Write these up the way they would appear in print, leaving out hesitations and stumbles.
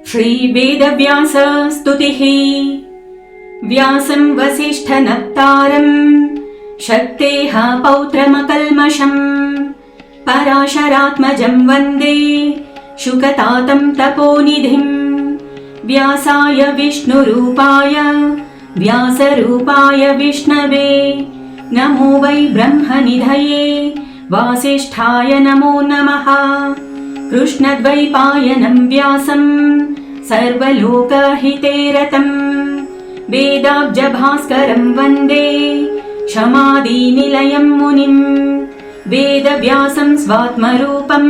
श्रीवेदव्यासस्तुतिः। व्यासं वसिष्ठनप्तारं शक्तेः पौत्रमकल्मषम् पराशरात्मजं वन्दे शुकतातं तपोनिधिं। व्यासाय विष्णुरूपाय व्यासरूपाय विष्णवे नमो वै ब्रह्मनिधये वासिष्ठाय नमो नमः। कृष्णद्वैपायनं व्यासं सर्वलोकहिते रतं वेदाब्जभास्करं वन्दे क्षमादिनिलयं मुनिं। वेदव्यासं स्वात्मरूपं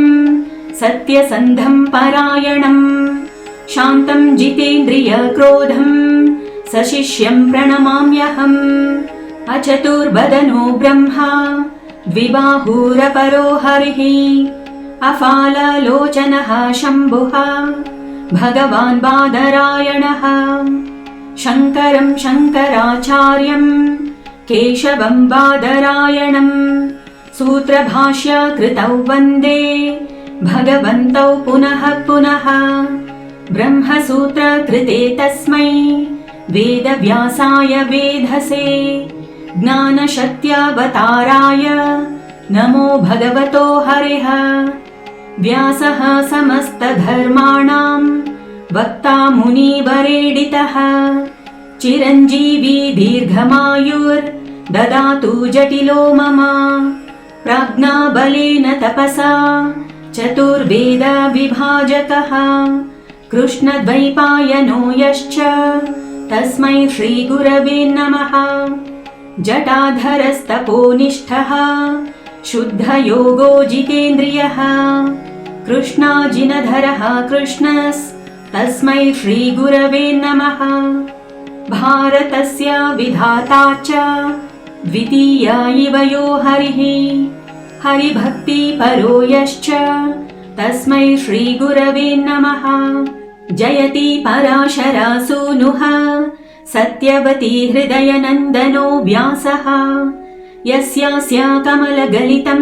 सत्यसन्धं परायणं शान्तं जितेन्द्रियक्रोधं सशिष्यं प्रणमाम्यहम्। अचतुर्वदनो ब्रह्मा द्विबाहुरपरो हरिः अफाललोचनः शम्भुः भगवान् बादरायणः। शङ्करं शङ्कराचार्यं केशवं बादरायणं सूत्रभाष्यकृतौ वन्दे भगवन्तौ पुनः पुनः। ब्रह्मसूत्रकृते तस्मै वेदव्यासाय वेधसे ज्ञानशक्त्यावताराय नमो भगवतो हरिः। व्यासः समस्तधर्माणां वक्ता मुनिवरेडितः चिरञ्जीवी दीर्घमायुर्ददातु जटिलो मम। प्राज्ञाबलेन तपसा चतुर्वेद विभाजकः कृष्णद्वैपायनो यश्च तस्मै श्रीगुरवे नमः। जटाधरस्तपोनिष्ठः शुद्धयोगो जितेन्द्रियः कृष्णाजिनधरः कृष्णस्तस्मै श्रीगुरवे नमः। भारतस्य विधाता च द्वितीया इव यो हरिः हरिभक्तिपरो यश्च तस्मै श्रीगुरवे नमः। जयति पराशरासूनुः सत्यवती हृदयनन्दनो व्यासः यस्यास्य कमलगलितं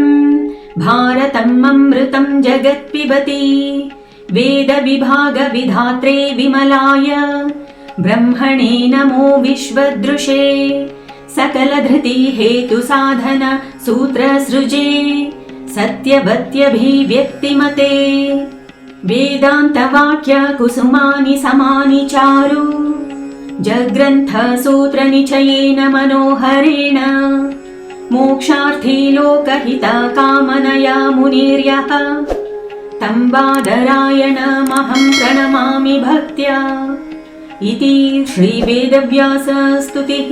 भारतम् अमृतं जगत्पिबति। वेदविभागविधात्रे विमलाय ब्रह्मणे नमो विश्वदृशे सकलधृतिहेतुसाधन सूत्रसृजे सत्यवत्यभिव्यक्तिमते। वेदान्तवाक्यकुसुमानि समानि चारु जग्रन्थसूत्रनिचयेन मनोहरेण मोक्षार्थी लोकहितकामनया मुनिर्यः तं बादरायणमहं प्रणमामि भक्त्या। इति श्रीवेदव्यासस्तुतिः।